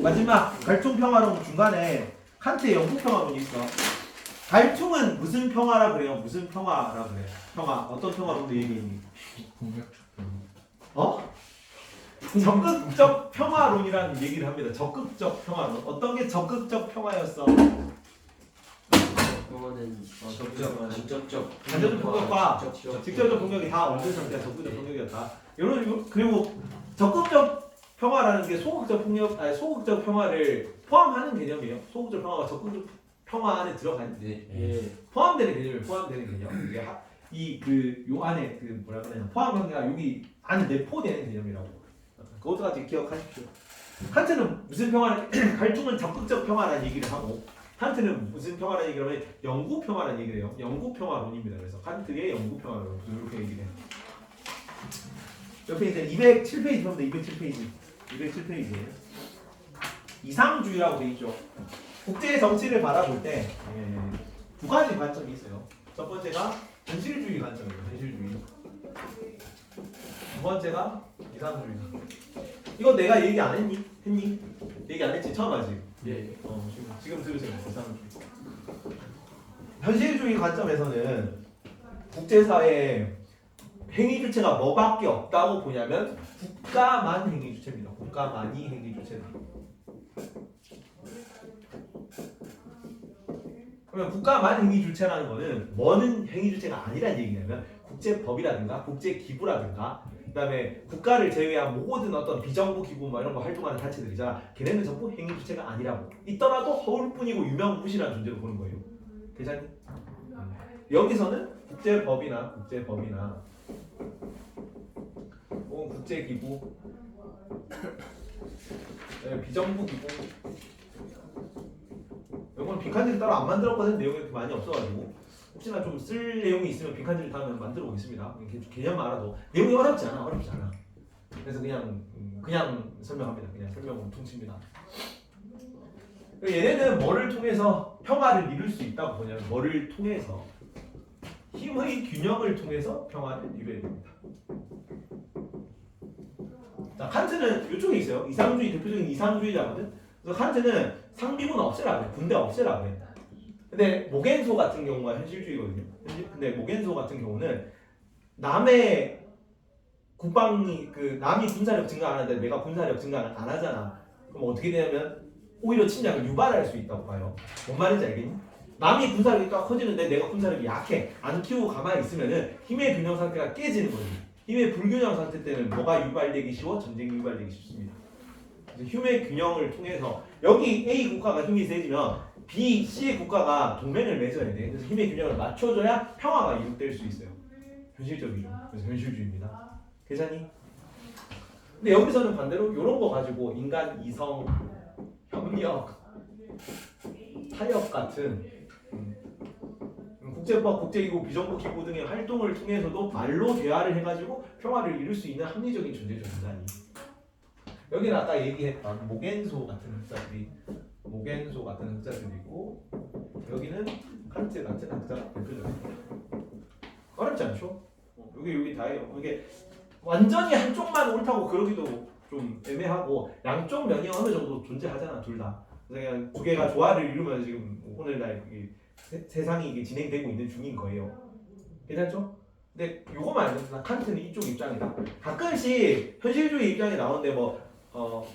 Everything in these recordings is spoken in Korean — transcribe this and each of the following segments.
마지막 갈퉁평화론 중간에 칸트의 영구평화론이 있어. 갈퉁은 무슨 평화라 그래요? 무슨 평화라 그래요? 평화 어떤 평화론도 얘기했니? 어? 적극적 평화론이라는 얘기를 합니다. 적극적 평화론. 어떤 게 적극적 평화였어? 직접적 간접적 공격과 직접적 공격이 다 얹은 상태가 적극적 공격이었다. 그리고 적극적 평화라는 게 소극적 폭력, 아니 소극적 평화를 포함하는 개념이에요. 소극적 평화가 적극적 평화 안에 들어간 포함되는 개념이에요. 포함되는 개념. 이게 요 안에 그 뭐라 그러냐 포함 관계가 여기 안에 내포되는 개념이라고. 그것까지 기억하십시오. 칸트는 무슨 평화를 갈퉁은 적극적 평화라는 얘기를 하고 칸트는 무슨 평화라는 얘기를 하면 영구 평화라는 얘기를 해요. 영구 평화론입니다. 그래서 칸트의 영구 평화론 이렇게 얘기를 해요. 옆에 이제 207페이지 보면 207페이지예요. 이상주의라고 돼 있죠. 국제 정치를 바라볼 때 두 가지 관점이 있어요. 첫 번째가 현실주의 관점이에요. 현실주의. 두 번째가 이상주의. 이거 내가 얘기 안 했니? 했니? 얘기 안 했지? 처음 하지? 예. 지금 들으세요. 이상주의. 현실주의 관점에서는 국제사회에 행위 주체가 뭐밖에 없다고 보냐면 국가만 행위 주체입니다. 국가만이 행위 주체다. 그러면 국가만 행위 주체라는 거는 뭐는 행위 주체가 아니라는 얘기냐면 국제법이라든가 국제기구라든가 그다음에 국가를 제외한 모든 어떤 비정부 기구 뭐 이런 거 활동하는 단체들이잖아. 걔네는 전부 행위 주체가 아니라고. 있더라도 허울뿐이고 유명무실한 존재로 보는 거예요. 괜찮니? 여기서는 국제법이나 혹은 국제기구, 비정부 기구 이건 빈칸지를 따로 안 만들었거든. 내용이 그렇게 많이 없어가지고 혹시나 좀 쓸 내용이 있으면 빈칸지를 다음에 만들어 보겠습니다. 개념만 알아도 내용이 어렵지 않아. 그래서 그냥 설명합니다. 그냥 설명은 퉁칩니다. 얘네는 뭐를 통해서 평화를 이룰 수 있다고 보냐면 뭐를 통해서 힘의 균형을 통해서 평화를 이루어야 됩니다. 자, 칸트는 이쪽에 있어요. 이상주의 대표적인 이상주의자거든. 그래서 칸트는 상비군 없애라 그래. 군대 없애라 그래. 근데 모겐소 같은 경우가 현실주의거든요. 근데 모겐소 같은 경우는 남의 국방이 남이 군사력 증가 안 하는데 내가 군사력 증가 안 하잖아. 그럼 어떻게 되냐면 오히려 침략을 유발할 수 있다고 봐요. 뭔 말인지 알겠니? 남이 군사력이 딱 커지는데 내가 군사력이 약해. 안 키우고 가만히 있으면은 힘의 균형 상태가 깨지는 거지. 힘의 불균형 상태 때는 뭐가 유발되기 쉬워? 전쟁이 유발되기 쉽습니다. 그래서 힘의 균형을 통해서 여기 A 국가가 힘이 세지면 B, C의 국가가 동맹을 맺어야 돼. 그래서 힘의 균형을 맞춰줘야 평화가 이룩될 수 있어요. 현실적이죠. 그래서 현실주의입니다. 괜찮니? 근데 여기서는 반대로 이런 거 가지고 인간 이성, 협력, 타협 같은 국제법, 국제기구, 비정부 기구 등의 활동을 통해서도 말로 대화를 해가지고 평화를 이룰 수 있는 합리적인 존재죠, 인간이. 여기는 아까 얘기했던 모겐소 같은 학자들이 있고 여기는 칸트 같은 학자가 대표적입니다. 어렵지 않죠? 여기 다예요. 이게 완전히 한쪽만 옳다고 그러기도 좀 애매하고 양쪽 면이 어느 정도 존재하잖아, 둘 다. 그냥 두 개가 조화를 이루면 지금 오늘날 세상이 이게 진행되고 있는 중인 거예요. 괜찮죠? 근데 요거만 알면 칸트는 이쪽 입장이다. 가끔씩 현실주의 입장이 나오는데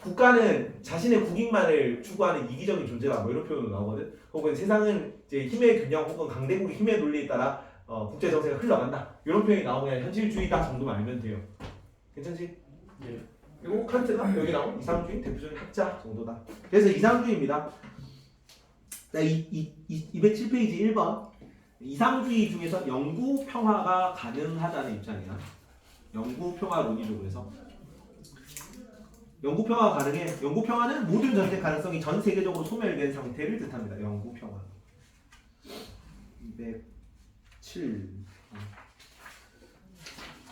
국가는 자신의 국익만을 추구하는 이기적인 존재다 뭐 이런 표현도 나오거든. 혹은 세상은 이제 힘의 균형 혹은 강대국의 힘의 논리에 따라 국제 정세가 흘러간다. 이런 표현이 나오면 현실주의다 정도만 알면 돼요. 괜찮지? 예. 그리고 칸트가 여기 나온 이상주의 대표적인 학자 정도다. 그래서 이상주의입니다. 207페이지 1번 이상주의 중에서 영구 평화가 가능하다는 입장이야. 영구 평화론이죠. 그래서 영구 평화가 가능해. 영구 평화는 모든 전쟁 가능성이 전 세계적으로 소멸된 상태를 뜻합니다. 영구 평화. 207.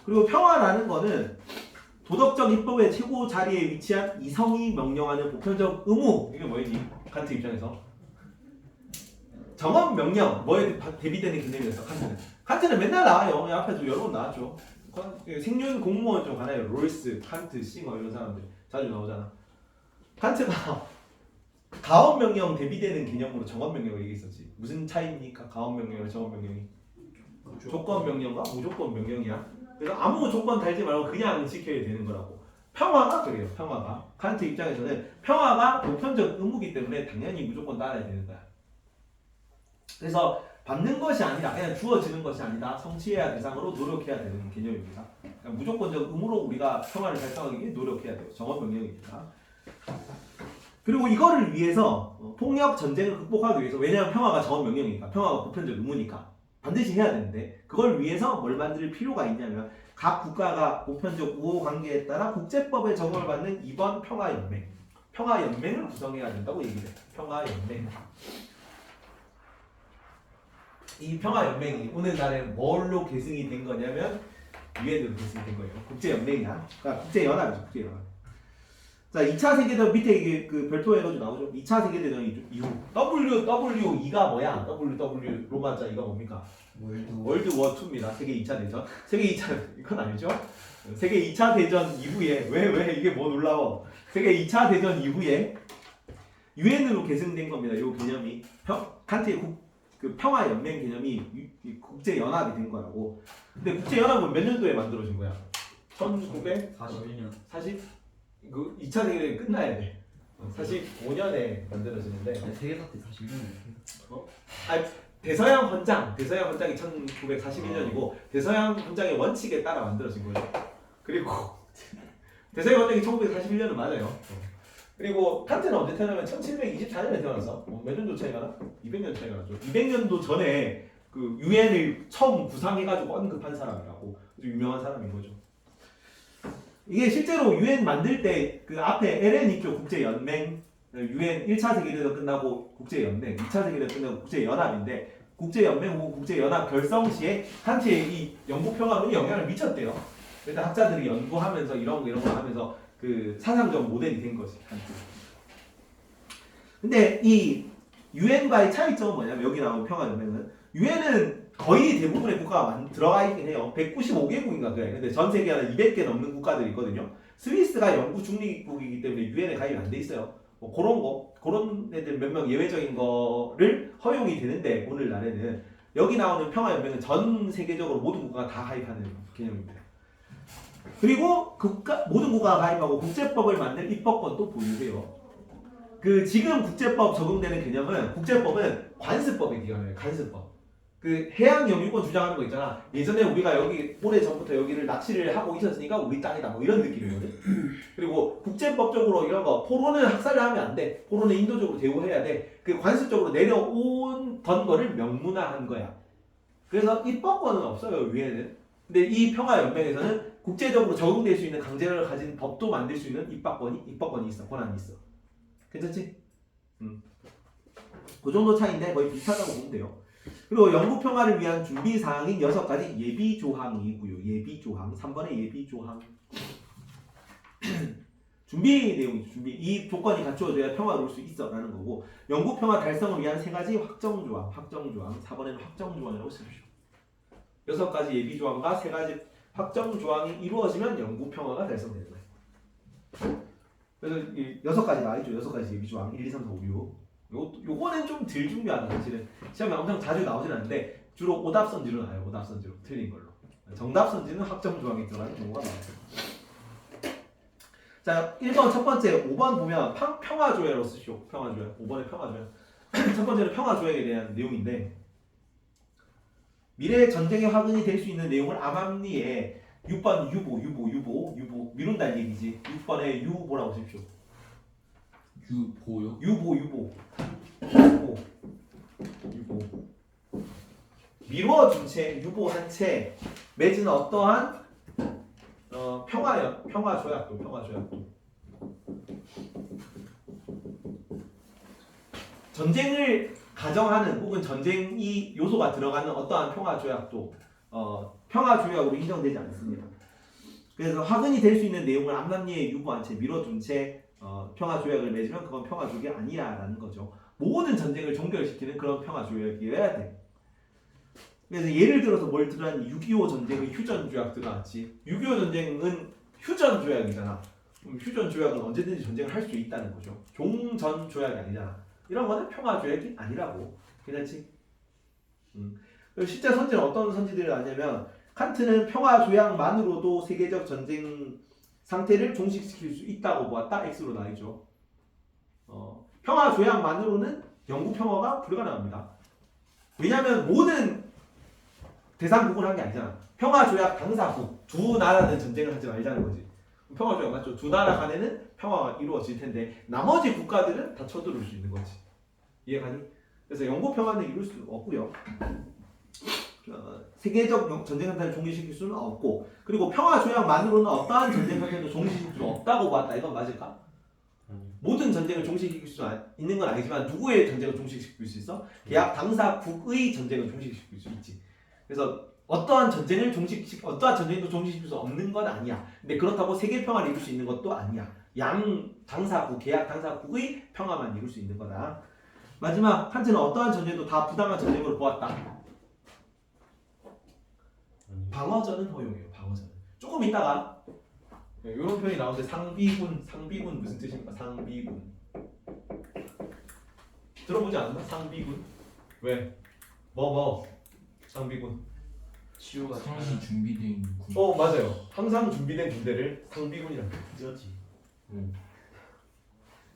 그리고 평화라는 거는 도덕적 입법의 최고 자리에 위치한 이성이 명령하는 보편적 의무. 이게 뭐였니? 칸트 입장에서 정업 명령 뭐에 대비되는 개념이었어. 칸트는 맨날 나와요. 앞에도 여러 번 나왔죠. 생존 공무원 중 하나예요. 롤스, 칸트, 싱어 이런 사람들 자주 나오잖아. 칸트가 가업 명령 대비되는 개념으로 정업 명령을 얘기했었지. 무슨 차이입니까? 가업 명령이랑 정업 명령이? 조건 명령과 무조건 명령이야. 그래서 아무 조건 달지 말고 그냥 지켜야 되는 거라고. 평화가 그래요. 평화가 칸트 입장에서는 평화가 보편적 의무이기 때문에 당연히 무조건 따라야 되는 거야. 그래서 받는 것이 아니라 그냥 주어지는 것이 아니다. 성취해야 대상으로 노력해야 되는 개념입니다. 그러니까 무조건적 의무로 우리가 평화를 달성하기 위해 노력해야 돼요. 정업 명령입니다. 그리고 이거를 위해서 폭력 전쟁을 극복하기 위해서 왜냐하면 평화가 정업 명령이니까 평화가 보편적 의무니까 반드시 해야 되는데 그걸 위해서 뭘 만들 필요가 있냐면 각 국가가 보편적 우호 관계에 따라 국제법에 적용을 받는 이번 평화연맹 평화연맹을 구성해야 된다고 얘기를 해요. 평화연맹. 이 평화연맹이 오늘날에 뭘로 계승이 된 거냐면 유엔으로 계승이 된 거예요. 국제연맹이야. 그러니까 국제연합이죠. 국제연합. 자, 2차 세계대전 밑에 이게 그 별표 해가지고 나오죠. 2차 세계대전 이후 WWE가 뭐야? WW 로마자 이가 뭡니까? 월드 워 2입니다. 세계 2차 대전. 세계 2차 이건 아니죠? 세계 2차 대전 이후에 왜 이게 뭐 놀라워? 세계 2차 대전 이후에 유엔으로 계승된 겁니다. 이 개념이 칸트의 그 평화 연맹 개념이 국제 연합이 된 거라고. 근데 국제 연합은 몇 년도에 만들어진 거야? 1941년. 그 2차 세계대전이 끝나야 돼. 45년에 만들어지는데 세계사태 41년이에요. 대서양 헌장이 1941년이고 대서양 헌장의 원칙에 따라 만들어진 거예요. 그리고 대서양 헌장이 1941년은 맞아요. 그리고 칸트는 언제 태어나면 1724년에 태어나서 몇 년도 차이가 나? 200년 차이가 나죠. 200년도 전에 그 유엔을 처음 구상해가지고 언급한 사람이라고 아주 유명한 사람인 거죠. 이게 실제로 유엔 만들 때 그 앞에 LN 있죠. 국제연맹. 유엔 1차 세계대전 끝나고 국제연맹, 2차 세계대전 끝나고 국제연합인데 국제연맹 혹은 국제연합 결성 시에 칸트의 이 영국 평화론이 영향을 미쳤대요. 일단 학자들이 연구하면서 이런 거 하면서 그 사상적 모델이 된 거지. 칸트. 근데 이 유엔과의 차이점은 뭐냐면 여기 나오는 평화연맹은 유엔은 거의 대부분의 국가가 들어가 있긴 해요. 195개국인가 그래. 근데 전 세계 한 200개 넘는 국가들이 있거든요. 스위스가 영구 중립국이기 때문에 유엔에 가입이 안 돼 있어요. 뭐 그런 애들 몇 명 예외적인 거를 허용이 되는데 오늘날에는 여기 나오는 평화연맹은 전 세계적으로 모든 국가가 다 가입하는 개념입니다. 그리고 모든 국가가 가입하고 국제법을 만들 입법권도 보유해요. 그 지금 국제법 적용되는 개념은 국제법은 관습법의 기관이에요. 관습법. 그 해양 영유권 주장하는 거 있잖아. 예전에 우리가 여기 오래전부터 여기를 납치를 하고 있었으니까 우리 땅이다 뭐 이런 느낌이거든. 그리고 국제법적으로 이런 거 포로는 학살을 하면 안 돼. 포로는 인도적으로 대우해야 돼. 그 관습적으로 내려온 거를 명문화한 거야. 그래서 입법권은 없어요. 위에는. 근데 이 평화연맹에서는 국제적으로 적용될 수 있는 강제력을 가진 법도 만들 수 있는 입법권이 있어. 권한이 있어. 괜찮지? 그 정도 차이인데 거의 비슷하다고 보면 돼요. 그리고 영국 평화를 위한 준비 사항인 6가지 예비 조항이고요. 예비 조항. 3번의 예비 조항. 준비 내용이죠. 이 조건이 갖추어져야 평화로울 수 있어라는 거고 영국 평화 달성을 위한 3가지 확정 조항. 4번에는 확정 조항이라고 쓰십시오. 6가지 예비 조항과 3가지 확정 조항이 이루어지면 영국 평화가 달성되는 거예요. 그래서 이 6가지 나와있죠. 6가지 예비 조항. 1, 2, 3, 4, 5, 6. 요거는 좀 덜 중요하다. 사실은 시험에 엄청 자주 나오진 않는데 주로 오답선지로 나와요. 오답선지로 틀린 걸로. 정답선지는 확정 조항이 들어가는 경우가 많아요. 자, 1번 첫 번째 5번 보면 평화조약으로 쓰시오. 평화조약. 5번에 평화조약. 첫 번째는 평화조약에 대한 내용인데 미래 전쟁의 화근이 될 수 있는 내용을 암암리에 6번 유보 미룬다는 얘기지. 6번에 유보라고 쓰십시오. 유보 미뤄둔 채 유보한 채 맺은 어떠한 평화조약도 전쟁을 가정하는 혹은 전쟁이 요소가 들어가는 어떠한 평화조약도 평화조약으로 인정되지 않습니다. 그래서 화근이 될 수 있는 내용을 암암리에 유보한 채 미뤄둔 채 평화조약을 맺으면 그건 평화조약이 아니야라는 거죠. 모든 전쟁을 종결시키는 그런 평화조약이어야 돼. 그래서 예를 들어서 뭘 들어간 6.25 전쟁의 휴전조약 들어갔지. 6.25 전쟁은 휴전조약이잖아. 휴전 조약은 언제든지 전쟁을 할 수 있다는 거죠. 종전 조약이 아니잖아. 이런 거는 평화 조약이 아니라고. 괜찮지? 실제 선지는 어떤 선지들을 하냐면 칸트는 평화 조약만으로도 세계적 전쟁 상태를 종식시킬 수 있다고 보았다. X로 나이죠. 평화 조약만으로는 영구 평화가 불가능합니다. 왜냐하면 모든 대상국을 한 게 아니잖아. 평화 조약 당사국 두 나라는 전쟁을 하지 말자는 거지. 평화 조약 맞죠? 두 나라 간에는 평화가 이루어질 텐데 나머지 국가들은 다 쳐들어올 수 있는 거지. 이해가니? 그래서 영구 평화는 이룰 수 없고요. 세계적 전쟁 상태를 종식시킬 수는 없고, 그리고 평화 조약만으로는 어떠한 전쟁 상태도 종식시킬 수 없다고 봤다. 이건 맞을까? 모든 전쟁을 종식시킬 수 있는 건 아니지만 누구의 전쟁을 종식시킬 수 있어? 계약 당사국의 전쟁을 종식시킬 수 있지. 그래서 어떠한 전쟁도 종식시킬 수 없는 건 아니야. 근데 그렇다고 세계 평화를 이룰 수 있는 것도 아니야. 양 당사국, 계약 당사국의 평화만 이룰 수 있는 거다. 마지막 칸트는 어떠한 전쟁도 다 부당한 전쟁으로 보았다. 방어전은 허용해요. 방어전. 조금 이따가 이런 표현이 나오는데 상비군 무슨 뜻입니까? 상비군 들어보지 않았나? 상비군 왜? 상비군 치료가 항상 준비되어 있는 군. 맞아요. 항상 준비된 군대를 상비군이라고 그렇지.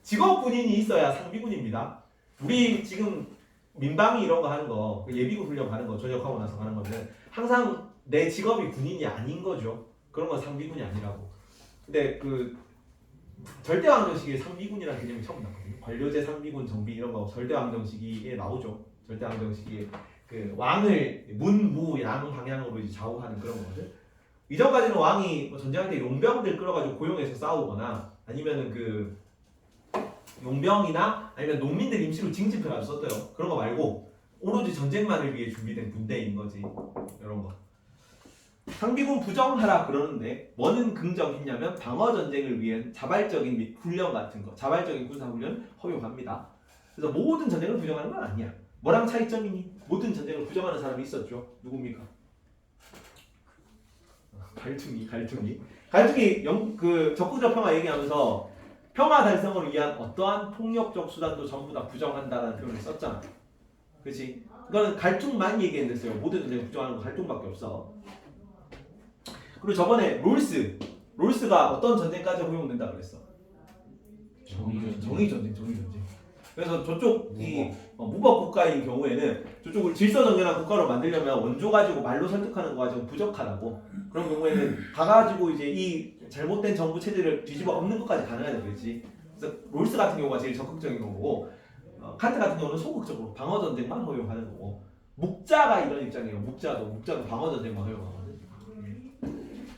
직업 군인이 있어야 상비군입니다. 우리 지금 민방위 이런 거 하는 거 예비군 훈련 가는 거 전역하고 나서 가는 거는 항상 내 직업이 군인이 아닌 거죠. 그런 건 상비군이 아니라고. 근데 그 절대왕정시기에 상비군이라는 개념이 처음 났거든요. 관료제 상비군 정비 이런 거 절대왕정시기에 나오죠. 절대왕정시기에 그 왕을 문무 양 방향으로 이제 좌우하는 그런 거거든. 이전까지는 왕이 전쟁할 때 용병들 끌어가지고 고용해서 싸우거나 아니면은 그 용병이나 아니면 농민들 임시로 징집해가지고 썼대요. 그런 거 말고 오로지 전쟁만을 위해 준비된 군대인 거지. 이런 거. 상비군 부정하라 그러는데 뭐는 긍정했냐면 방어 전쟁을 위한 자발적인 훈련 같은 거, 자발적인 군사 훈련 허용합니다. 그래서 모든 전쟁을 부정하는 건 아니야. 뭐랑 차이점이니? 모든 전쟁을 부정하는 사람이 있었죠. 누굽니까? 갈퉁이 그 적극적 평화 얘기하면서 평화 달성을 위한 어떠한 폭력적 수단도 전부 다 부정한다라는 표현을 썼잖아. 그렇지? 이거는 갈퉁만 얘기했는데요. 모든 전쟁을 부정하는 거 갈퉁밖에 없어. 그리고 저번에 롤스가 어떤 전쟁까지 허용된다 그랬어? 정의 전쟁. 그래서 저쪽이 무법 국가인 경우에는 저쪽을 질서정연한 국가로 만들려면 원조 가지고 말로 설득하는 거 가지고 부족하다고. 그런 경우에는 가가지고 이제 이 잘못된 정부 체제를 뒤집어 엎는 것까지 가능해야 되겠지. 그래서 롤스 같은 경우가 제일 적극적인 거고, 칸트 같은 경우는 소극적으로 방어 전쟁만 허용하는 거고, 묵자가 이런 입장이에요. 묵자도 방어 전쟁만 허용하거든.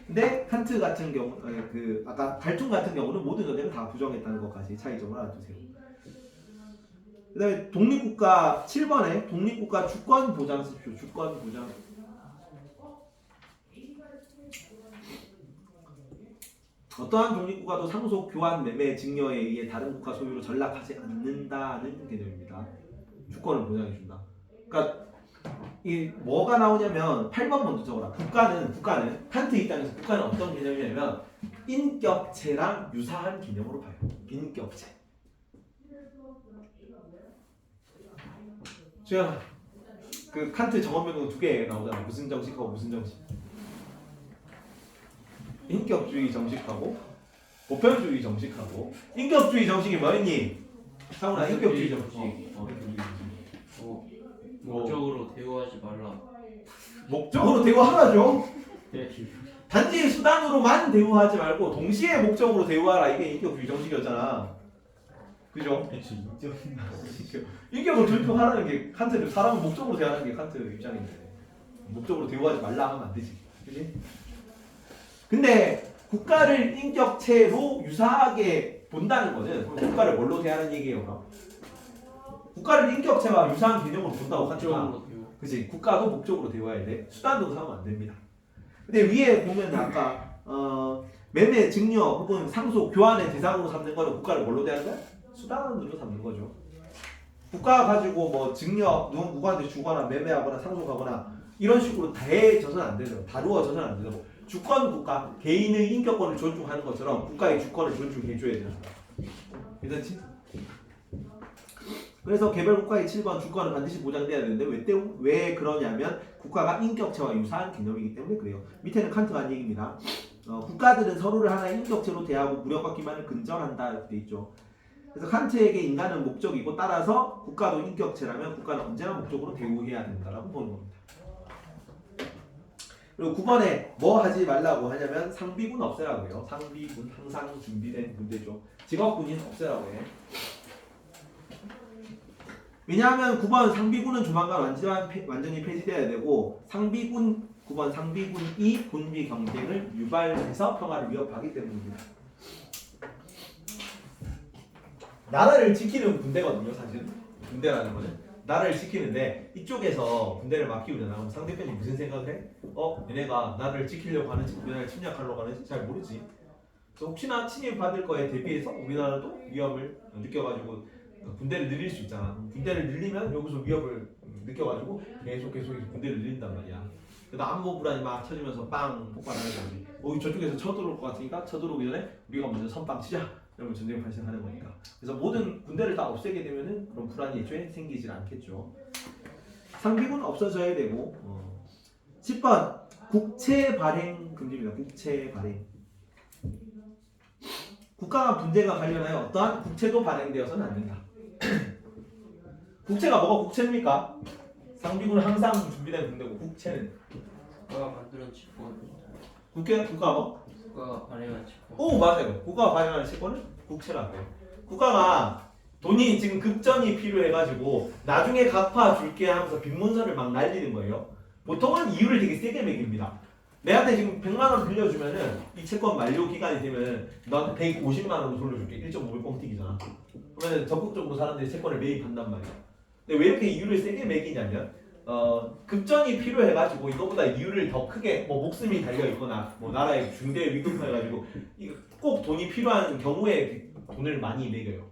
근데 칸트 같은 경우, 그 아까 갈퉁 같은 경우는 모든 전쟁을 다 부정했다는 것까지 차이점을 알아두세요. 그다음에 독립국가 7번에 독립국가 주권 보장 쓰십시오. 주권 보장. 어떠한 독립국가도 상속, 교환, 매매, 증여에 의해 다른 국가 소유로 전락하지 않는다는 개념입니다. 주권을 보장해준다. 그러니까 이 뭐가 나오냐면 8번 먼저 적어라. 국가는 칸트 입장에서 국가는 어떤 개념이냐면 인격체랑 유사한 개념으로 봐요. 인격체. 주연아, 그 칸트 정언변경 2개 나오잖아. 무슨 정식하고 무슨 정식. 인격주의 정식하고 보편주의 정식하고. 인격주의 정식이 뭐였니? 상훈아, 인격주의 정식. 목적으로 대우하지 말라. 목적으로 대우하라죠. 단지 수단으로만 대우하지 말고 동시에 목적으로 대우하라. 이게 인격주의 정식이었잖아. 그죠? 인격을 존중하라는 게 칸트를 사람을 목적으로 대하는 게 칸트 입장인데 목적으로 대우하지 말라 하면 안 되지. 그지? 근데 국가를 인격체로 유사하게 본다는 거는 국가를 뭘로 대하는 얘기예요? 그럼? 국가를 인격체와 유사한 개념으로 본다고 칸트가. 그치? 국가도 목적으로 대화해야 돼. 수단으로 삼으면 안 됩니다. 근데 위에 보면 아까 매매, 증여 혹은 상속, 교환의 대상으로 삼는 거는 국가를 뭘로 대하는 거야? 수단으로 삼는 거죠. 국가 가지고 뭐 증여, 누구한테 주거나 매매하거나 상속하거나 이런 식으로 대해져서는 안 되죠. 다루어져서는 안 되죠. 주권 국가, 개인의 인격권을 존중하는 것처럼 국가의 주권을 존중해줘야 된다. 괜찮지? 그래서 개별 국가의 7번 주권은 반드시 보장돼야 되는데 왜 그러냐면 국가가 인격체와 유사한 개념이기 때문에 그래요. 밑에는 칸트가 한 얘기입니다. 국가들은 서로를 하나의 인격체로 대하고 무력과 기만을 근절한다 이렇게 돼 있죠. 그래서 칸트에게 인간은 목적이고 따라서 국가도 인격체라면 국가는 언제나 목적으로 대우해야 된다라고 보는 겁니다. 그리고 9번에 뭐 하지 말라고 하냐면 상비군 없애라고 해요. 상비군 항상 준비된 군대죠. 직업군인 없애라고 해. 왜냐하면 9번 상비군은 조만간 완전히 폐지돼야 되고 9번 상비군이 군비 경쟁을 유발해서 평화를 위협하기 때문입니다. 나라를 지키는 군대거든요, 사실. 군대라는 거는 나라를 지키는데 이쪽에서 군대를 맡기려나 그럼 상대편이 무슨 생각을 해? 얘네가 나를 지키려고 하는지 우리나라를 침략하려고 하는지 잘 모르지. 그래서 혹시나 침입받을 거에 대비해서 우리나라도 위협을 느껴가지고 군대를 늘릴 수 있잖아. 군대를 늘리면 여기서 위협을 느껴가지고 계속 군대를 늘린단 말이야. 그래서 안보 불안이 막 터지면서 빵 폭발하는 거지. 저쪽에서 쳐들어올 것 같으니까 쳐들어오기 전에 우리가 먼저 선빵 치자. 이러면 전쟁이 발생하는 거니까. 그래서 모든 군대를 다 없애게 되면은 그런 불안이 애초에 생기질 않겠죠. 상비군 없어져야 되고 10번 국채 발행 금지입니다. 국채 발행. 국가와 분쟁과 관련하여 어떠한 국채도 발행되어서는 안 된다. 국채가 뭐가 국채입니까? 상비군은 항상 준비된 군대고 국채는 국가가 만드는 채권. 국가 뭐? 국가가 발행한 채권. 오 맞아요. 국가가 발행하는 채권을 국채라고 해요. 국가가 돈이 지금 급전이 필요해가지고 나중에 갚아줄게 하면서 빈문서를 막 날리는 거예요. 보통은 이유를 되게 세게 매깁니다. 내한테 지금 100만 원 빌려주면은 이 채권 만료 기간이 되면 너한테 150만 원으로 돌려줄게. 1.5배 뻥튀기잖아. 그러면 적극적으로 사람들이 채권을 매입한단 말이야. 근데 왜 이렇게 이유를 세게 매기냐면 급전이 필요해가지고 이거보다 이유를 더 크게 뭐 목숨이 달려있거나 뭐 나라의 중대 위급해가지고 꼭 돈이 필요한 경우에 돈을 많이 매겨요.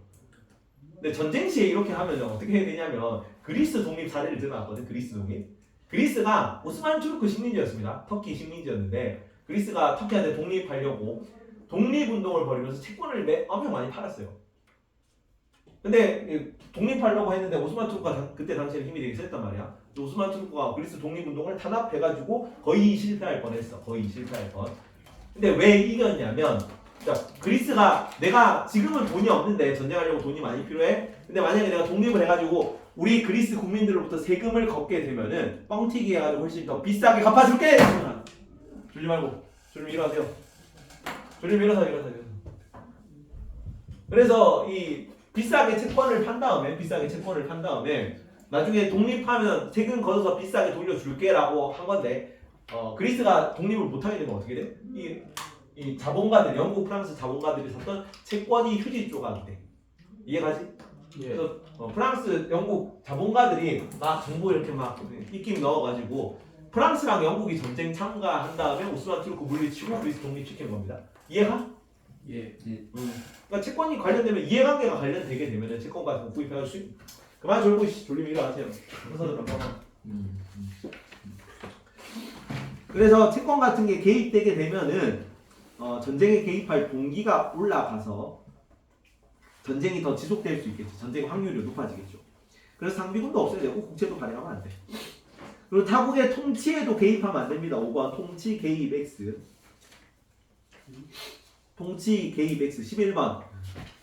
근데 전쟁 시에 이렇게 하면 어떻게 해야 되냐면 그리스 독립 사례를 들어놨거든. 그리스 독립. 그리스가 오스만 투르크 식민지였습니다. 터키 식민지였는데 그리스가 터키한테 독립하려고 독립운동을 벌이면서 채권을 엄청 많이 팔았어요. 근데 독립하려고 했는데 오스만 투르크가 그때 당시에 힘이 되게 셌단 말이야. 오스만 투르크가 그리스 독립운동을 탄압해가지고 거의 실패할 뻔했어. 거의 실패할 뻔. 근데 왜 이겼냐면 그리스가 내가 지금은 돈이 없는데 전쟁하려고 돈이 많이 필요해. 근데 만약에 내가 독립을 해가지고 우리 그리스 국민들로부터 세금을 걷게 되면은 뻥튀기 해가지고 훨씬 더 비싸게 갚아줄게! 졸지 말고 졸리 일어나세요. 졸리 일어서. 그래서 이 비싸게 채권을 판 다음에 나중에 독립하면 세금 걷어서 비싸게 돌려줄게 라고 한 건데 그리스가 독립을 못하게 되면 어떻게 돼? 이 자본가들, 영국, 프랑스 자본가들이 샀던 채권이 휴지 조각이 돼. 이해가지? 그래서 프랑스, 영국 자본가들이 막 정보 이렇게 막 입김 넣어가지고 프랑스랑 영국이 전쟁 참가한 다음에 오스만 투르크 물리치고 그리스 독립시킨 겁니다. 이해가? 예. 그러니까 채권이 관련되면 이해관계가 관련되게 되면은 채권과 구입해갈 수 있. 그만 졸고 졸리면 일어나세요. 그래서 채권 같은 게 개입되게 되면은 전쟁에 개입할 동기가 올라가서 전쟁이 더 지속될 수 있겠죠. 전쟁 확률이 높아지겠죠. 그래서 상비군도 없애야 되고 국채도 발행하면 안 돼. 그리고 타국의 통치에도 개입하면 안 됩니다. 5번 통치 개입 X. 통치 개입 X. 11번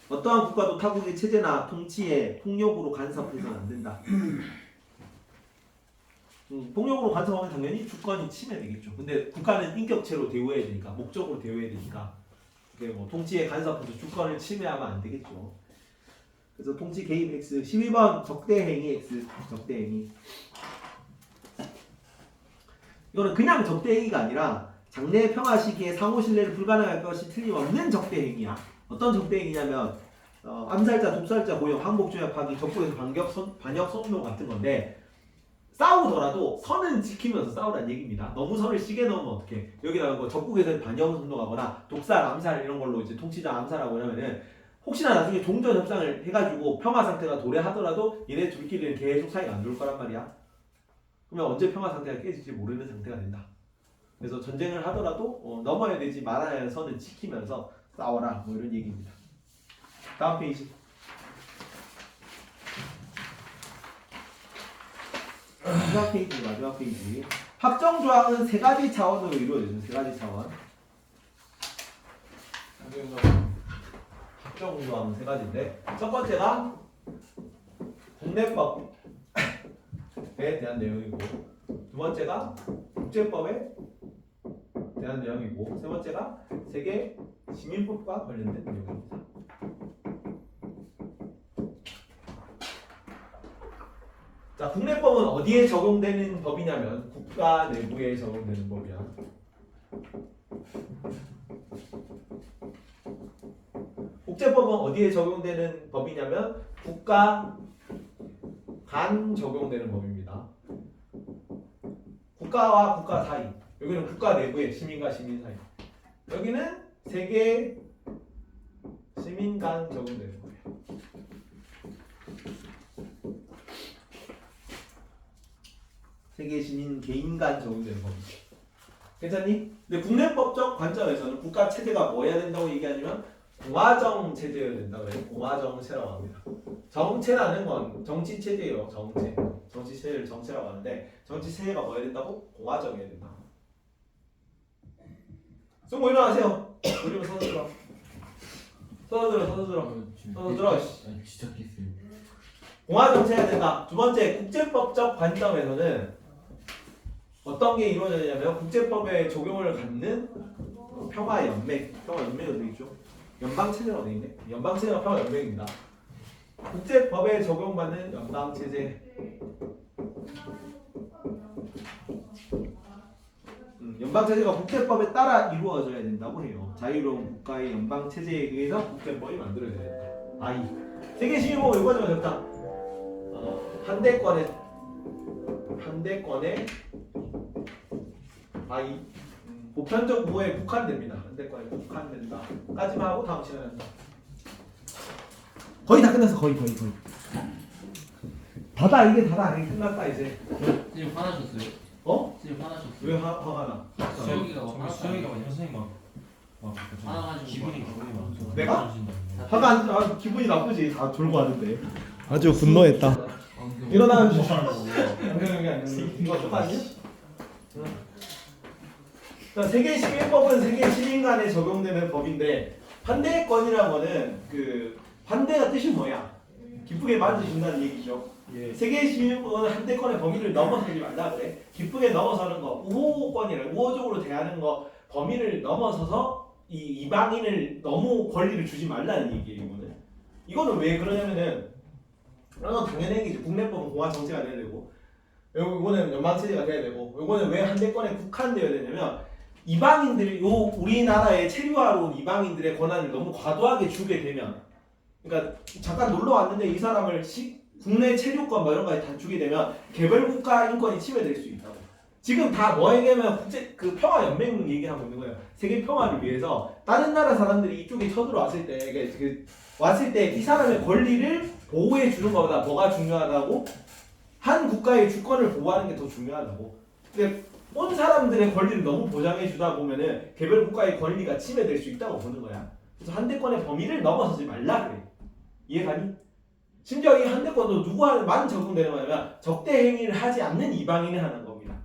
어떠한 국가도 타국의 체제나 통치에 폭력으로 간섭해서는 안 된다. 폭력으로 간섭하면 당연히 주권이 침해되겠죠. 근데 국가는 인격체로 대우해야 되니까, 목적으로 대우해야 되니까 뭐 통치에 간섭해서 주권을 침해하면 안 되겠죠. 그래서 통치 개입 X. 12번 적대행위 X. 적대행위. 이거는 그냥 적대행위가 아니라 장래 평화 시기에 상호 신뢰를 불가능할 것이 틀림없는 적대행위야. 어떤 적대행위냐면 암살자, 독살자 고용, 항복 조약하기, 적국에서 반역 선동 같은 건데 싸우더라도 선은 지키면서 싸우라는 얘기입니다. 너무 선을 시게 넣으면 어떡해. 여기다가 뭐 적국에서 반역 선동하거나 독살, 암살 이런 걸로 이제 통치자 암살하고 이러면은 혹시나 나중에 종전 협상을 해가지고 평화 상태가 도래하더라도 얘네 둘끼리는 계속 사이가 안 좋을 거란 말이야. 그러면 언제 평화 상태가 깨질지 모르는 상태가 된다. 그래서 전쟁을 하더라도 넘어야 되지 말아야 할 선을 지키면서 싸워라 뭐 이런 얘기입니다. 다음 페이지. 마지막 페이지. 확정 조항은 세 가지 차원으로 이루어져요. 세 가지 차원. 확정 조항은 세 가지인데 첫 번째가 국내법에 대한 내용이고, 두 번째가 국제법에 대한 내용이고, 세 번째가 세계 시민법과 관련된 내용입니다. 자, 국내법은 어디에 적용되는 법이냐면 국가 내부에 적용되는 법이야. 국제법은 어디에 적용되는 법이냐면 국가 간 적용되는 법입니다. 국가와 국가 사이. 여기는 국가 내부에 시민과 시민 사이. 여기는 세계 시민 간 적용되는 거예요. 세계 시민 개인 간 적용되는 법이죠. 괜찮니? 근데 국내법적 관점에서는 국가 체제가 뭐 해야 된다고 얘기하냐면 공화정 체제여야 된다고 해요. 공화정체라고 합니다. 정체라는 건 정치 체제예요. 정체. 정치 체제를 정체라고 하는데 정치 체제가 뭐 해야 된다고? 공화정이어야 된다. 승모 일어나세요. 우리는 서서 들어. 서서 들어. 서서 들어. 진짜 깼어요. 공화정체해야 된다. 두 번째, 국제법적 관점에서는 어떤 게 이루어지냐면 국제법에 적용을 갖는 평화연맹으로 되어 있죠. 연방체제라고 되어 있네. 연방체제가 평화연맹입니다. 국제법에 적용받는 연방체제. 연방체제가 국제법에 따라 이루어져야 된다고 해요. 자유로운 국가의 연방체제에 의해서 국제법이 만들어져야 된다. I. 세계시민법 이거지만 적다. 한대권에 I. 보편적 우호에 국한됩니다. 한대권에 국한된다. 까지만 하고 다음 시간에 한다. 거의 다 끝났어. 거의. 다다 이게 끝났다 이제. 선생님 화나셨어요? 어? 선생님 화나셨어요? 왜 화가 나? 수영이가 수영이가 선생님 화나가지고 기분이 많아서 내가? 화가 기분이 나쁘지. 다 졸고 하는데. 아주 분노했다. 일어나는 중. 이거 똑같니? 세계 시민법은 세계 시민 간에 적용되는 법인데 반대권이라는 거는 그 반대가 뜻이 뭐야? 기쁘게 만드신다는 얘기죠. 예. 세계 시민법은 한대권의 범위를 넘어서지 말라 그래. 기쁘게 넘어서는 거, 우호권이라 우호적으로 대하는 거 범위를 넘어서서 이 이방인을 너무 권리를 주지 말라는 얘기예요. 이거는 왜 그러냐면은 이건 당연한 얘기죠. 국내법은 공화 정체가 돼야 되고, 이거는 연방체제가 돼야 되고, 이거는 왜 한대권에 국한되어야 되냐면 이방인들이 우리나라에 체류하러 온 이방인들의 권한을 너무 과도하게 주게 되면, 그러니까 잠깐 놀러 왔는데 이 사람을 국내 체류권 뭐 이런 거에 다 주게 되면 개별 국가 인권이 침해될 수 있다고. 지금 다 뭐 얘기하면 국제 그 평화 연맹 얘기하고 있는 거예요. 세계 평화를 위해서 다른 나라 사람들이 이쪽에 쳐들어왔을 때 왔을 때 이 사람의 권리를 보호해 주는 것보다 뭐가 중요하다고? 한 국가의 주권을 보호하는 게 더 중요하다고. 근데 온 사람들의 권리를 너무 보장해 주다 보면은 개별 국가의 권리가 침해될 수 있다고 보는 거야. 그래서 한대권의 범위를 넘어서지 말라 그래. 이해가니? 심지어 이 한대권도 누구한테만 적용되는 거냐면 적대 행위를 하지 않는 이방인에 하는 겁니다.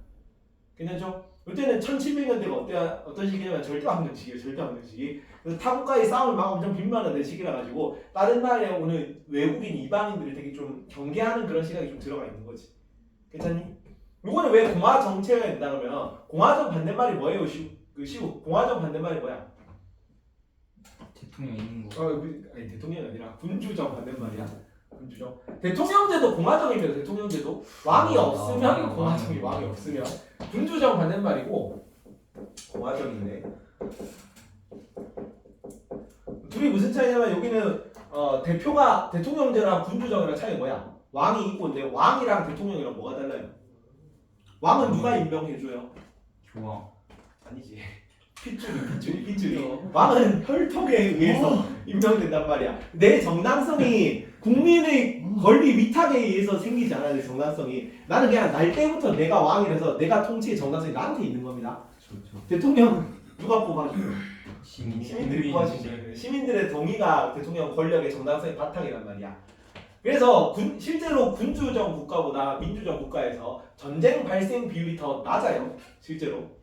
괜찮죠? 이때는 1700년대가 어떤 시기냐면 절대항쟁시기예요. 절대항쟁시기. 그래서 타국과의 싸움을 막 엄청 빈번한 시기라 가지고 다른 나라에 오는 외국인 이방인들이 되게 좀 경계하는 그런 시각이 좀 들어가 있는 거지. 괜찮니? 이거는 왜 공화 정체가 된다 그러면 공화정 반대말이 뭐예요? 시우. 공화정 반대말이 뭐야? 대통령 있는 거. 아니 대통령이 아니라 군주정 반대말이야. 군주정. 대통령제도 공화정이면 대통령제도 왕이 없으면 공화정이 왕이 없으면 군주정 반대말이고 공화정이네. 둘이 무슨 차이냐면 여기는 대표가 대통령제랑 군주정이랑 차이 뭐야? 왕이 있고 근데 왕이랑 대통령이랑 뭐가 달라요? 왕은 누가 임명해줘요? 교황. 아니지. 핏줄이. 왕은 혈통에 의해서 임명된단 말이야. 내 정당성이 국민의 권리 위탁에 의해서 생기지 않아요. 내 정당성이. 나는 그냥 날 때부터 내가 왕이라서 내가 통치의 정당성이 나한테 있는 겁니다. 그렇죠. 대통령 누가 뽑아줘요? 시민. 시민들이 뽑아주는 거예요. 시민들의 동의가 대통령 권력의 정당성의 바탕이란 말이야. 그래서 실제로 군주정 국가보다 민주정 국가에서 전쟁 발생 비율이 더 낮아요. 실제로.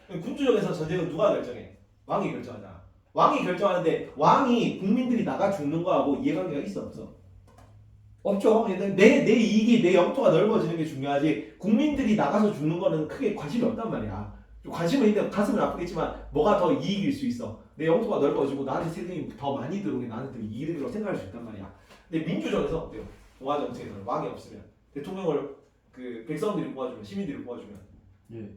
군주정에서 전쟁은 누가 결정해? 왕이 결정하잖아. 왕이 결정하는데 왕이 국민들이 나가 죽는 거하고 이해관계가 있어 없어? 없죠. 내 이익이 내 영토가 넓어지는 게 중요하지 국민들이 나가서 죽는 거는 크게 관심이 없단 말이야. 좀 관심은 있는데 가슴은 아프겠지만 뭐가 더 이익일 수 있어. 내 영토가 넓어지고 나한테 세금이 더 많이 들어오게 나한테 더 이익으로 생각할 수 있단 말이야. 근데 민주정에서 어때요? 공화 정책에서는 왕이 없으면 대통령을 그 백성들이 뽑아주면 시민들이 뽑아주면 예.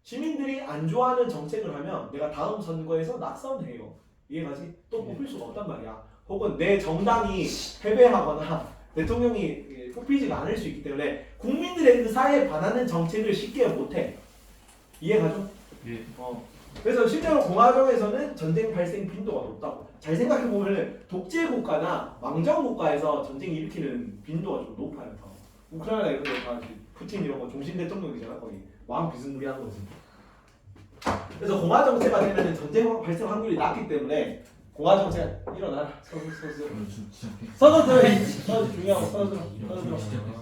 시민들이 안 좋아하는 정책을 하면 내가 다음 선거에서 낙선해요. 이해가지? 또 뽑힐 수가 없단 말이야. 혹은 내 정당이 패배하거나 대통령이 뽑히지가 않을 수 있기 때문에 국민들의 의사에 반하는 정책을 쉽게 못해. 이해가죠? 예. 그래서 실제로 공화정에서는 전쟁 발생 빈도가 높다고. 잘 생각해 보면 독재 국가나 왕정 국가에서 전쟁 일으키는 빈도가 좀 높아요. 더. 우크라이나 이런 데가 푸틴 이런 거 종신 대통령이잖아 거의. 왕 비스무리한 거지. 그래서 공화 정체가 되면 전쟁 발생 확률이 낮기 때문에 공화 정체가 일어나라. 서서 중요하고 서서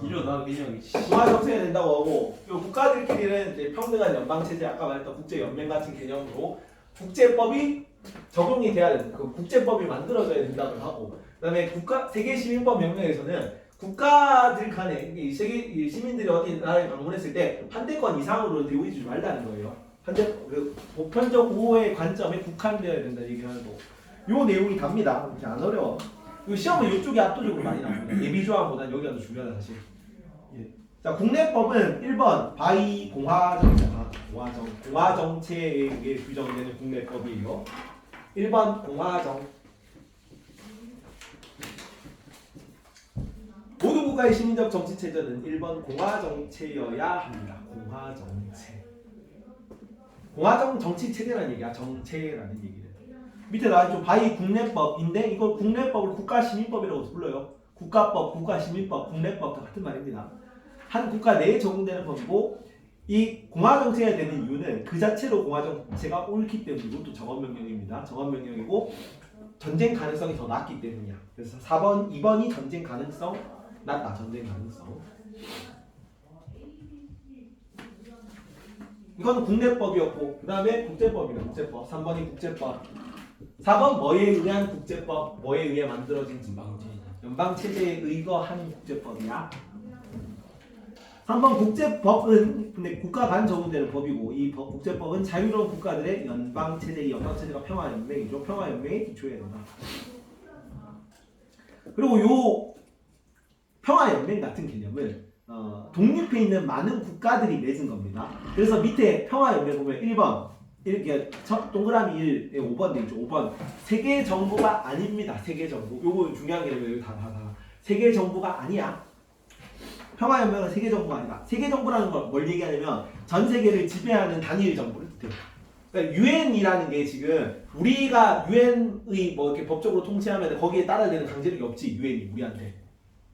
일어나 그냥. 공화 정체가 된다고 하고 요 국가들끼리는 이제 평등한 연방 체제 아까 말했던 국제 연맹 같은 개념으로 국제법이 적용이 돼야 된다. 그 국제법이 만들어져야 된다고 하고 그다음에 세계 시민법 명령에서는 국가들 간에 이 세계 시민들이 어디 나라에 방문했을 때 한대권 이상으로 대우해주지 말라는 거예요. 그 보편적 우호의 관점에 국한되어야 된다 얘기하는 거. 요 내용이 답니다. 이렇게 안 어려워. 이 시험은 이쪽이 압도적으로 많이 나옵니다. 예비 조항보다 여기가 더 중요하다 사실. 예. 자 국내법은 1번 바이 공화정체에 의해 규정되는 국내법이에요. 1번 공화정. 모든 국가의 시민적 정치 체제는 1번 공화정체여야 합니다. 공화정체. 공화정 정치 체제라는 얘기야. 정체라는 얘기를. 밑에 나와있죠. 바이 국내법인데 이걸 국내법을 국가시민법이라고 불러요. 국가법, 국가시민법, 국내법 다 같은 말입니다. 한 국가 내에 적용되는 법이고 이 공화정체가 되는 이유는 그 자체로 공화정체가 옳기 때문에 이것도 정언명령입니다. 정언명령이고 전쟁 가능성이 더 낮기 때문이야. 그래서 4번, 2번이 전쟁 가능성 낮다. 전쟁 가능성. 이건 국내법이었고 그 다음에 국제법이다. 국제법. 3번이 국제법. 4번 뭐에 의한 국제법. 뭐에 의해 만들어진 연방체제에 의거한 국제법이야. 3번 국제법은 근데 국가 간 적용되는 법이고 이 국제법은 자유로운 국가들의 연방체제. 이 연방체제가 평화연맹이죠. 평화연맹에 기초해야 된다. 그리고 요 평화연맹 같은 개념은 독립해 있는 많은 국가들이 맺은 겁니다. 그래서 밑에 평화연맹 보면 1번 이렇게 동그라미 1, 5번 돼 있죠. 5번 세계 정부가 아닙니다. 세계 정부. 요거 중요한 개념이에요. 다. 세계 정부가 아니야. 평화연맹은 세계 정부가 아니다. 세계 정부라는 걸 뭘 얘기하냐면 전 세계를 지배하는 단일 정부를 뜻해요. 그러니까 유엔이라는 게 지금 우리가 유엔의 뭐 이렇게 법적으로 통치하면 거기에 따라야 되는 강제력이 없지. 유엔이 우리한테.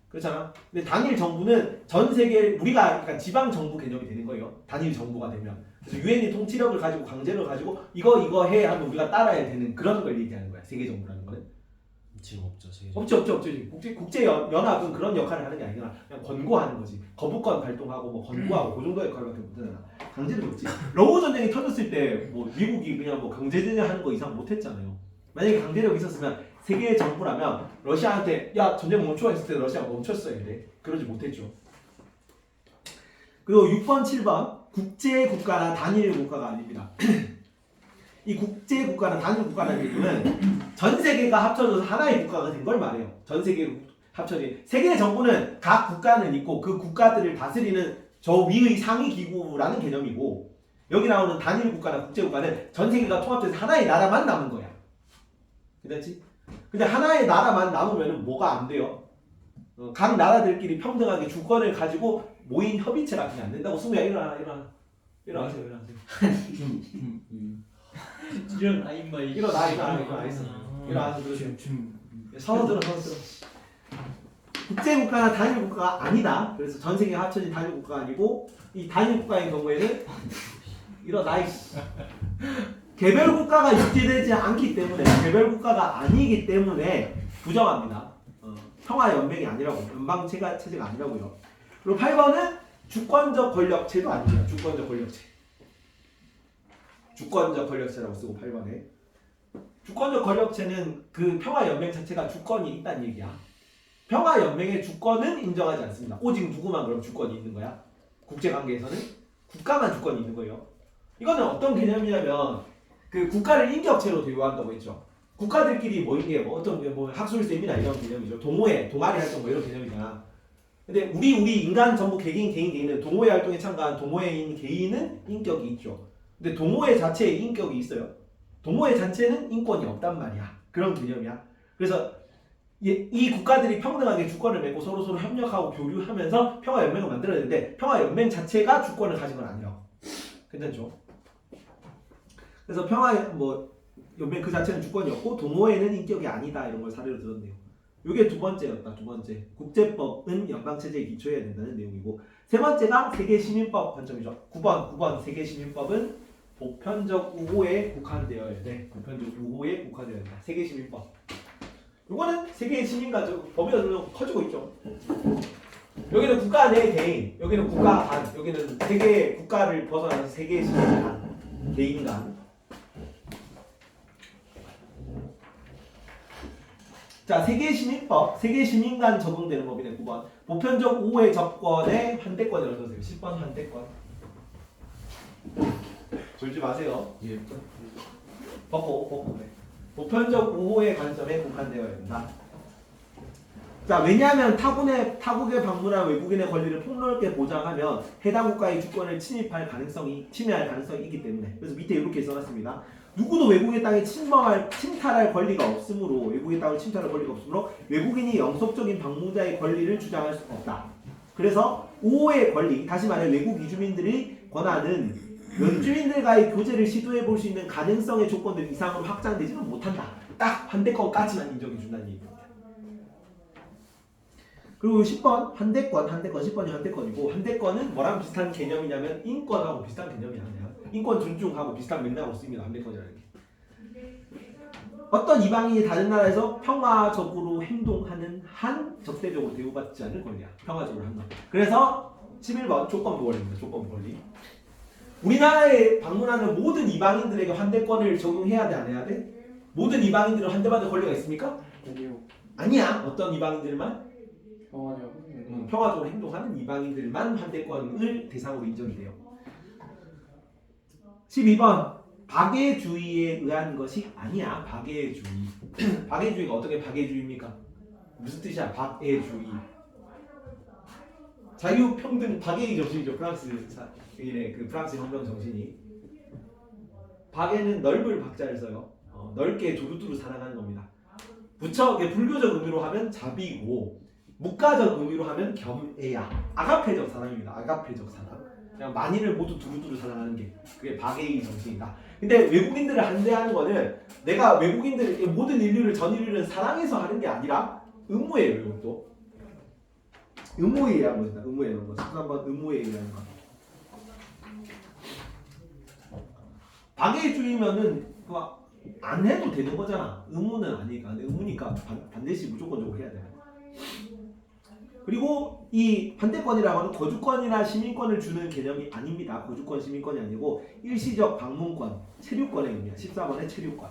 그렇잖아. 근데 단일 정부는 전 세계 우리가 그러니까 지방 정부 개념이 되는 거예요. 단일 정부가 되면. 그래서 유엔이 통치력을 가지고 강제를 가지고 이거 해 하면 우리가 따라야 되는 그런 걸 얘기하는 거야. 세계 정부라는 거는. 지금 없죠. 세계. 없죠. 국제 연합은 그런 역할을 하는 게 아니라 그냥 권고하는 거지. 거부권 발동하고 뭐 권고하고 그 정도 역할밖에 못하잖아. 강제력이 없지. 러우 전쟁이 터졌을 때 뭐 미국이 그냥 뭐 강제전쟁 하는 거 이상 못했잖아요. 만약에 강제력이 있었으면 세계 정부라면 러시아한테 야 전쟁 멈춰 했을 때 러시아가 멈췄어야 돼. 그러지 못했죠. 그리고 6번, 7번 국제 국가나 단일 국가가 아닙니다. 이 국제 국가나 단일 국가라는 얘기는 전 세계가 합쳐져서 하나의 국가가 된 걸 말해요. 전 세계로 합쳐진 세계 정부는 각 국가는 있고 그 국가들을 다스리는 저 위의 상위 기구라는 개념이고 여기 나오는 단일 국가나 국제 국가는 전 세계가 통합돼서 하나의 나라만 남은 거야. 그렇지? 근데 하나의 나라만 남으면 뭐가 안 돼요? 각 나라들끼리 평등하게 주권을 가지고 모인 협의체가 그냥 안 된다고. 승우야 일어나세요. 일어나 있어. 일어나서 서서 들어. 국제 국가나 단일 국가가 아니다. 그래서 전 세계가 합쳐진 단일 국가가 아니고 이 단일 국가의 경우에는 일어나 이씨. 개별 국가가 유지되지 않기 때문에 개별 국가가 아니기 때문에 부정합니다. 평화 연맹이 아니라고 연방 체제가 아니라고요. 그리고 8번은 주권적 권력체도 아닙니다. 주권적 권력체. 주권적 권력체라고 쓰고 8번에 주권적 권력체는 그 평화 연맹 자체가 주권이 있다는 얘기야. 평화 연맹의 주권은 인정하지 않습니다. 오직 누구만 그럼 주권이 있는 거야? 국제 관계에서는 국가만 주권이 있는 거예요. 이거는 어떤 개념이냐면 그 국가를 인격체로 대우한다고 했죠. 국가들끼리 모인 게 뭐 어떤 뭐 학술쌤이나 이런 개념이죠. 동호회, 동아리 활동 뭐 이런 개념이잖아. 근데 우리 인간 전부 개인은 동호회 활동에 참가한 동호회인 개인은 인격이 있죠. 근데 동호회 자체에 인격이 있어요. 동호회 자체는 인권이 없단 말이야. 그런 개념이야. 그래서 이 국가들이 평등하게 주권을 맺고 서로 협력하고 교류하면서 평화연맹을 만들어야 되는데 평화연맹 자체가 주권을 가진 건 아니라고. 괜찮죠? 그래서 연맹 그 자체는 주권이 없고 동호회는 인격이 아니다 이런 걸 사례로 들었네요. 이게 두 번째였다. 두 번째. 국제법은 연방체제에 기초해야 된다는 내용이고 세 번째가 세계시민법 관점이죠. 9번 세계시민법은 보편적 우호에 국한되어야 돼. 보편적 우호에 국한되어야 된다. 세계시민법. 이거는 세계 시민과 법에서 커지고 있죠. 여기는 국가 내 개인, 여기는 국가 간, 여기는 세계 국가를 벗어나서 세계 시민 간, 개인 간. 자, 세계 시민법, 세계 시민 간 적용되는 법이네. 9번. 보편적 우호의 접권에 환대권이라고 써주세요. 10번 환대권. 졸지 마세요. 예. 벗고. 네. 보편적 우호의 관점에 국한되어야 된다. 자, 왜냐하면 타국에 방문한 외국인의 권리를 폭넓게 보장하면 해당 국가의 주권을 침해할 가능성이 있기 때문에. 그래서 밑에 이렇게 써놨습니다. 누구도 외국의 땅에 침탈할 권리가 없으므로 외국인이 영속적인 방문자의 권리를 주장할 수 없다. 그래서 우호의 권리, 다시 말해 외국 이주민들이 권하는 원주민들과의 교제를 시도해 볼 수 있는 가능성의 조건들 이상으로 확장되지는 못한다. 딱 환대권까지만 인정해 준다는 얘기입니다. 그리고 10번 환대권 10번이 환대권이고 환대권은 뭐랑 비슷한 개념이냐면 인권하고 비슷한 개념이야. 인권 존중하고 비슷한 맥락으로 쓰입니다. 환대권이라는 게. 어떤 이방인이 다른 나라에서 평화적으로 행동하는 한 적대적으로 대우받지 않을 권리야. 평화적으로 한 것. 그래서 11번 조건부 권리입니다. 조건부 권리. 우리나라에 방문하는 모든 이방인들에게 환대권을 적용해야 돼, 안 해야 돼? 모든 이방인들은 환대받을 권리가 있습니까? 아니야. 어떤 이방인들만? 평화적으로 행동하는 이방인들만 환대권을 대상으로 인정이 돼요. 12번 박애주의에 의한 것이 아니야. 박애주의. 박애주의가 어떻게 박애주의입니까? 무슨 뜻이야? 박애주의. 자유평등 박애의 정신이죠. 프랑스 혁명 정신이. 박애는 넓을 박자를 써요. 넓게 두루두루 사랑하는 겁니다. 불교적 의미로 하면 자비고 묵가적 의미로 하면 겸애야. 아가페적 사랑입니다. 아가페적 사랑. 그냥 만인을 모두 두루두루 사랑하는 게 그게 박애의 정신이다. 근데 외국인들을 환대하는 거는 내가 모든 인류를 전 인류를 사랑해서 하는 게 아니라 의무예요. 이것도 의무의라는 것이다. 의무의라는 것. 한번 의무의라는 것. 박애주의면은 안 해도 되는 거잖아. 의무는 아니니까. 의무니까 반드시 무조건적으로 해야 돼. 그리고 이 반대권이라고 하는 거주권이나 시민권을 주는 개념이 아닙니다. 거주권, 시민권이 아니고 일시적 방문권, 체류권의 의미야. 14번의 체류권.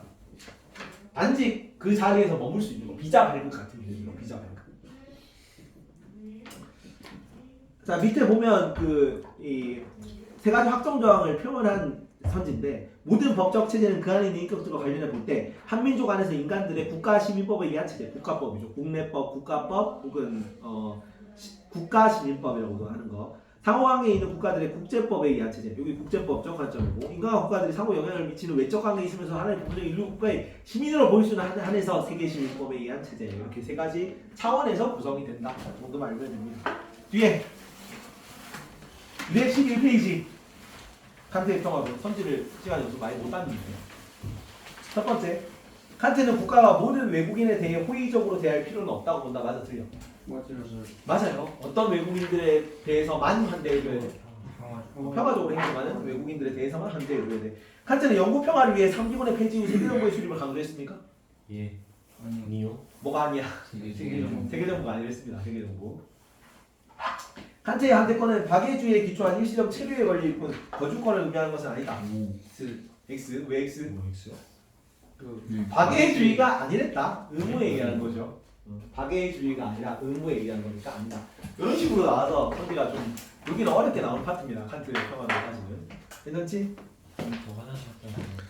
단지 그 자리에서 머물 수 있는 거. 비자 발급 같은 개념이에요. 비자 발급. 자, 밑에 보면 이 세 가지 확정 조항을 표현한 선지인데 모든 법적 체제는 그 안에 있는 인격들과 관련해 볼 때 한민족 안에서 인간들의 국가 시민법에 의한 체제, 국가법이죠. 국내법, 국가법 혹은 국가 시민법이라고도 하는 거. 상호관계에 있는 국가들의 국제법에 의한 체제. 여기 국제법적 관점이고 인간과 국가들이 상호 영향을 미치는 외적 관계에 있으면서 하나의 부분적인 인류 국가의 시민으로 보일 수는 한해서 세계 시민법에 의한 체제. 이렇게 세 가지 차원에서 구성이 된다. 정도만 알면 됩니다. 뒤에 211페이지 칸트의 평화론 선지를 시간이 없어서 많이 못 봤는데 첫 번째 칸트는 국가가 모든 외국인에 대해 호의적으로 대할 필요는 없다고 본다. 맞아 틀려? 맞아요. 맞아요. 어떤 외국인들에 대해서만 환대해줘야 돼. 평화적으로 행동하는 외국인들에 대해서만 강제해 줘야 돼. 칸트는 영국 평화를 위해 3기본의 폐지 후 세계정부의 수립을 강조했습니까? 예. 아니 니요? 뭐가 아니야. 세계정부. 세계정부가 아니랬습니다. 세계정부. 칸트의 한대권은 박애주의에 기초한 일시적 체류에 걸릴 뿐 거주권을 의미하는 것은 아니다. X 왜 X? 뭐 X요? 박애주의가 아니랬다. 의무에 의한 거죠. 박애주의가 아니라 의무에 의한 거니까 아니다. 이런 식으로 나와서 칸트가 좀 여기는 어렵게 나오는 파트입니다. 칸트의 평화를 가지는. 괜찮지? 더 화장실 갔다